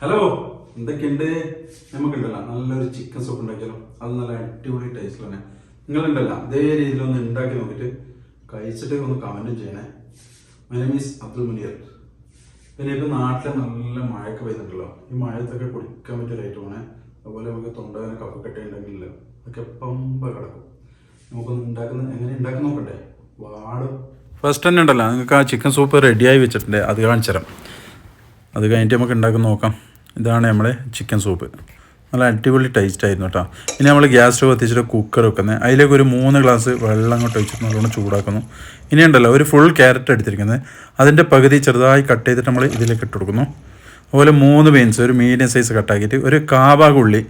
Hello, എന്തൊക്കെയുണ്ട്? നമുക്കുണ്ടല്ലോ നല്ലൊരു chicken soup ഉണ്ടാക്കിയാലോ. അത് നല്ല അടിപൊളി ടേസ്റ്റിലാണ്. നിങ്ങളുണ്ടല്ലോ അതേ രീതിയിലൊന്ന് ഉണ്ടാക്കി നോക്കിയിട്ട് കഴിച്ചിട്ട് ഒന്ന് കമൻറ്റും ചെയ്യണേ. My name is Abdul Muniyar. പിന്നെ ഇപ്പം നാട്ടിൽ നല്ല മഴയൊക്കെ പെയ്തിട്ടുണ്ടല്ലോ. ഈ മഴത്തൊക്കെ കുടിക്കാൻ പറ്റിയ ലൈറ്റ് പോണേ. അതുപോലെ നമുക്ക് തൊണ്ടവേന കഫക്കെട്ട് ഉണ്ടെങ്കിലോ ഒക്കെ പമ്പ കിടക്കും. നമുക്കൊന്ന് എങ്ങനെ ഉണ്ടാക്കി നോക്കട്ടെ. വാടും ഫസ്റ്റ് തന്നെ ഉണ്ടല്ലോ, നിങ്ങൾക്ക് ആ ചിക്കൻ സൂപ്പ് റെഡിയായി വെച്ചിട്ടുണ്ട്. അത് കാണിച്ചു തരാം. അത് കഴിഞ്ഞിട്ട് നമുക്ക് ഉണ്ടാക്കി നോക്കാം. ഇതാണ് നമ്മുടെ ചിക്കൻ സൂപ്പ്. നല്ല അടിപൊളി ടേസ്റ്റ് ആയിരുന്നു കേട്ടോ. ഇനി നമ്മൾ ഗ്യാസ് സ്റ്റവ് കത്തിച്ചിട്ട് കുക്കർ വെക്കുന്നത്, അതിലേക്ക് ഒരു 3 ഗ്ലാസ് വെള്ളം അങ്ങോട്ട് ഒഴിച്ചിട്ട് നല്ലോണം ചൂടാക്കുന്നു. ഇനി ഉണ്ടല്ലോ ഒരു ഫുൾ ക്യാരറ്റ് എടുത്തിരിക്കുന്നത്, അതിൻ്റെ പകുതി ചെറുതായി കട്ട് ചെയ്തിട്ട് നമ്മൾ ഇതിലേക്ക് ഇട്ട് കൊടുക്കുന്നു. അതുപോലെ 3 ബീൻസ് ഒരു മീഡിയം സൈസ് കട്ടാക്കിയിട്ട്, ഒരു കാബാഗ് ഉള്ളി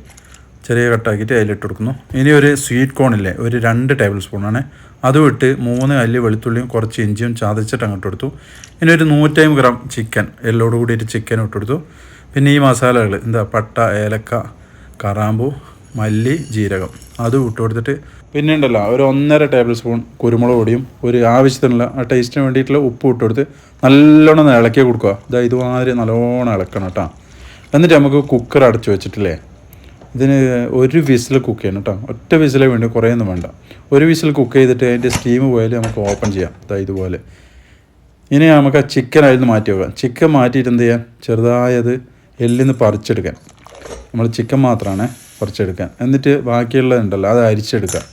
ചെറിയ കട്ടാക്കിയിട്ട് അതിലിട്ട് കൊടുക്കുന്നു. ഇനി ഒരു സ്വീറ്റ് കോണില്ലേ, ഒരു 2 ടേബിൾ സ്പൂണാണ്, അതും ഇട്ട് 3 അല്ലി വെളുത്തുള്ളിയും കുറച്ച് ഇഞ്ചിയും ചതച്ചിട്ട് അങ്ങോട്ട് കൊടുത്തു. ഇനി ഒരു 150 ഗ്രാം ചിക്കൻ എല്ലോട് കൂടിയിട്ട് ചിക്കൻ ഇട്ട് കൊടുത്തു. പിന്നെ ഈ മസാലകൾ പട്ട, ഏലക്ക, കറാമ്പൂ, മല്ലി, ജീരകം അതും ഇട്ട് കൊടുത്തിട്ട്, പിന്നെ ഉണ്ടല്ലോ ഒരു 1.5 ടേബിൾ സ്പൂൺ കുരുമുളക് പൊടിയും ഒരു ആവശ്യത്തിനുള്ള ആ ടേസ്റ്റിന് വേണ്ടിയിട്ടുള്ള ഉപ്പ് ഇട്ട് കൊടുത്ത് നല്ലോണം ഇളക്കി കൊടുക്കുക. ഇതുമാതിരി നല്ലോണം ഇളക്കണം കേട്ടോ. എന്നിട്ട് നമുക്ക് കുക്കർ അടച്ചു വെച്ചിട്ടില്ലേ, ഇതിന് ഒരു വിസിൽ കുക്ക് ചെയ്യണം കേട്ടോ. ഒറ്റ വിസിലേ വേണ്ടി, കുറേയൊന്നും വേണ്ട. ഒരു വിസിൽ കുക്ക് ചെയ്തിട്ട് അതിൻ്റെ സ്റ്റീം പോയാൽ നമുക്ക് ഓപ്പൺ ചെയ്യാം. ഇതുപോലെ. ഇനി നമുക്ക് ആ ചിക്കൻ അതിൽ നിന്ന് മാറ്റി വെക്കാം. ചിക്കൻ മാറ്റിയിട്ട് എന്ത് ചെയ്യാം, ചെറുതായത് എല്ലിന്ന് പറിച്ചെടുക്കാൻ. നമ്മൾ ചിക്കൻ മാത്രമാണ് പറിച്ചെടുക്കാൻ. എന്നിട്ട് ബാക്കിയുള്ളതുണ്ടല്ലോ അത് അരിച്ചെടുക്കാം.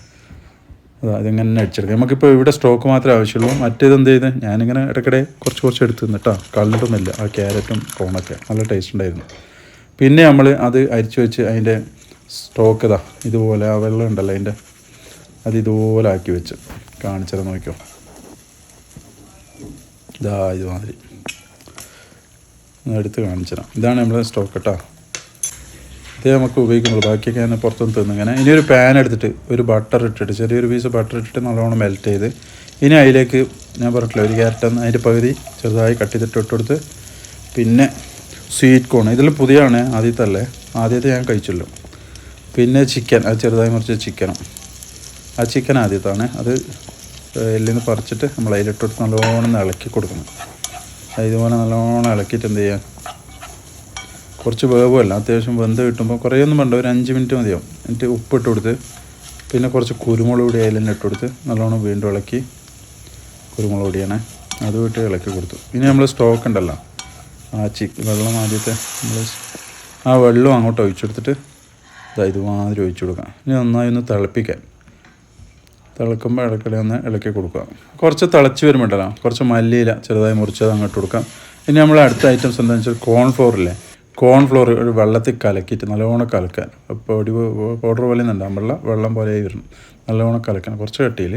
അതിങ്ങനെ അരിച്ചെടുക്കാം. നമുക്കിപ്പോൾ ഇവിടെ സ്റ്റോക്ക് മാത്രമേ ആവശ്യമുള്ളൂ. മറ്റേത് എന്ത് ചെയ്ത് ഞാനിങ്ങനെ ഇടയ്ക്കിടെ കുറച്ച് എടുത്ത് നിന്നിട്ടോ, കളഞ്ഞിട്ടൊന്നുമില്ല. ആ ക്യാരറ്റും കോണൊക്കെ നല്ല ടേസ്റ്റ് ഉണ്ടായിരുന്നു. പിന്നെ നമ്മൾ അത് അരിച്ചു വെച്ച് അതിൻ്റെ സ്റ്റോക്ക് ഇതുപോലെ ആ വെള്ളം ഉണ്ടല്ലോ അതിൻ്റെ, അത് ഇതുപോലെ ആക്കി വെച്ച് കാണിച്ചത് നോക്കിയോ. ഇതുമാതിരി എടുത്ത് കാണിച്ചതാണ്. ഇതാണ് നമ്മുടെ സ്റ്റോക്ക് കേട്ടോ. ഇത് നമുക്ക് ഉപയോഗിക്കുമ്പോൾ ബാക്കിയൊക്കെ ഞാൻ പുറത്തുനിന്ന് തിന്നിങ്ങനെ. ഇനി ഒരു പാൻ എടുത്തിട്ട് ഒരു ബട്ടർ ഇട്ടിട്ട്, ചെറിയൊരു പീസ് ബട്ടർ ഇട്ടിട്ട് നല്ലോണം മെൽറ്റ് ചെയ്ത്, ഇനി അതിലേക്ക് ഞാൻ പറഞ്ഞിട്ടില്ല ഒരു ക്യാരറ്റ് അതിൻ്റെ പകുതി ചെറുതായി കട്ട് ചെയ്തിട്ട് ഇട്ട് കൊടുത്ത്, പിന്നെ സ്വീറ്റ് കോൺ ഇതിൽ പുതിയാണ്, ആദ്യത്തെ ഞാൻ കഴിച്ചല്ലോ. പിന്നെ ചിക്കൻ, അത് ചെറുതായി മുറിച്ച ചിക്കനും, ആ ചിക്കൻ ആദ്യത്താണ്. അത് എല്ലിന്ന് പറിച്ചിട്ട് നമ്മൾ അതിലിട്ടിട്ട് നല്ലോണം ഇളക്കി കൊടുക്കണം. ഇതുപോലെ നല്ലോണം ഇളക്കിയിട്ട് എന്ത് ചെയ്യാം, കുറച്ച് വേവുമല്ല, അത്യാവശ്യം വെന്ത് കിട്ടുമ്പോൾ കുറേയൊന്നും വേണ്ട, ഒരു 5 മിനിറ്റ് മതിയാവും. എന്നിട്ട് ഉപ്പിട്ട് കൊടുത്ത്, പിന്നെ കുറച്ച് കുരുമുളക് പൊടി അതിലെന്നെ ഇട്ട് കൊടുത്ത് നല്ലോണം വീണ്ടും ഇളക്കി, കുരുമുളക് പൊടിയാണ് അതും ഇട്ട് ഇളക്കി കൊടുത്തു. ഇനി നമ്മൾ സ്റ്റോക്ക് ഉണ്ടല്ലോ, ആ വെള്ളം ആദ്യത്തെ നമ്മൾ ആ വെള്ളം അങ്ങോട്ട് ഒഴിച്ചെടുത്തിട്ട് ഇതുമാതിരി ഒഴിച്ചു കൊടുക്കാം. ഇനി നന്നായി ഒന്ന് തിളപ്പിക്കാൻ. തിളക്കുമ്പോൾ ഇടയ്ക്കിടെ ഒന്ന് ഇളക്കി കൊടുക്കുക. കുറച്ച് തിളച്ച് വരുമ്പോഴല്ലോ കുറച്ച് മല്ലിയില ചെറുതായി മുറിച്ചത് അങ്ങോട്ട് കൊടുക്കാം. ഇനി നമ്മൾ അടുത്ത ഐറ്റംസ് എന്താണെന്ന് വെച്ചാൽ കോൺഫ്ലോറില്ലേ, കോൺഫ്ലോർ ഒരു വെള്ളത്തിൽ കലക്കിയിട്ട് നല്ലോണം കലക്കാൻ. പൊടി പൗഡർ പോലെ ഉണ്ടാകുമ്പോഴുള്ള വെള്ളം പോലെ വരണം, നല്ലോണം കലക്കണം. കുറച്ച് കട്ടിയിൽ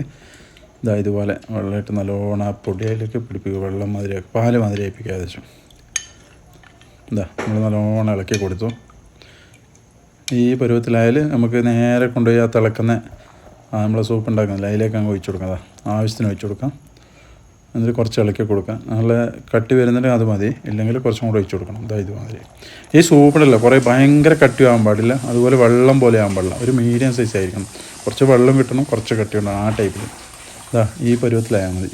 ഇതുപോലെ വെള്ളമായിട്ട് നല്ലോണം ആ പൊടി അതിലേക്ക് പിടിപ്പിക്കുക. വെള്ളം മാതിരിയാക്കി, പാല് മാതിരി ആയിപ്പിക്കുക ഏകദേശം. നമ്മൾ നല്ലോണം ഇളക്കി കൊടുത്തു. ഈ പരുവത്തിലായാൽ നമുക്ക് നേരെ കൊണ്ടുപോയി ആ തിളക്കുന്ന നമ്മൾ സൂപ്പ് ഉണ്ടാക്കുന്നില്ല അതിലേക്ക് അങ്ങ് ഒഴിച്ചു കൊടുക്കാം. ആവശ്യത്തിന് ഒഴിച്ചു കൊടുക്കാം. എന്നിട്ട് കുറച്ച് ഇളക്കി കൊടുക്കാം. നല്ല കട്ടി വരുന്നുണ്ടെങ്കിൽ അത് മതി, ഇല്ലെങ്കിൽ കുറച്ചും കൂടെ ഒഴിച്ചു കൊടുക്കണം. ഇതുമാതിരി. ഈ സൂപ്പിടല്ല കുറേ ഭയങ്കര കട്ടി ആകാൻ പാടില്ല, അതുപോലെ വെള്ളം പോലെ ആകാൻ പാടില്ല. ഒരു മീഡിയം സൈസ് ആയിരിക്കണം. കുറച്ച് വെള്ളം കിട്ടണം, കുറച്ച് കട്ടി ഉണ്ടാകും. ആ ടൈപ്പിൽ ഈ പരുവത്തിലായാൽ മതി.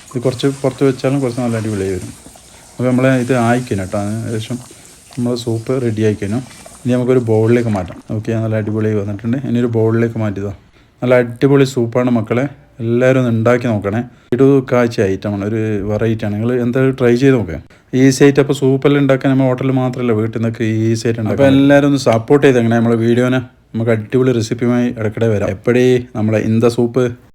ഇത് കുറച്ച് പുറത്ത് വെച്ചാലും കുറച്ച് നല്ല അടിപൊളിയായി വരും. അപ്പോൾ നമ്മൾ ഇത് ആയിക്കണം കേട്ടോ. ഏകദേശം നമ്മൾ സൂപ്പ് റെഡി ആയിക്കഴിഞ്ഞു. ഇനി നമുക്കൊരു ബൗളിലേക്ക് മാറ്റാം. ഓക്കെ, നല്ല അടിപൊളിയായി വന്നിട്ടുണ്ട്. ഇനി ഒരു ബൗളിലേക്ക് മാറ്റിയതോ. നല്ല അടിപൊളി സൂപ്പാണ് മക്കളെ, എല്ലാവരും ഒന്ന് ഉണ്ടാക്കി നോക്കണേ. കാഴ്ച ഐറ്റമാണ്, ഒരു വെറൈറ്റിയാണ്. നിങ്ങൾ എന്തായാലും ട്രൈ ചെയ്ത് നോക്കാം. ഈസി ആയിട്ട്. അപ്പോൾ സൂപ്പെല്ലാം ഉണ്ടാക്കാൻ നമ്മൾ ഹോട്ടലിൽ മാത്രമല്ല, വീട്ടിൽ നിന്നൊക്കെ ഈസി ആയിട്ട് ഉണ്ടാക്കാം. അപ്പോൾ എല്ലാവരും ഒന്ന് സപ്പോർട്ട് ചെയ്ത് എങ്ങനെ നമ്മളെ വീഡിയോനെ നമുക്ക് അടിപൊളി റെസിപ്പിയുമായി ഇടയ്ക്കിടെ വരാം. എപ്പോഴേ നമ്മളെ സൂപ്പ്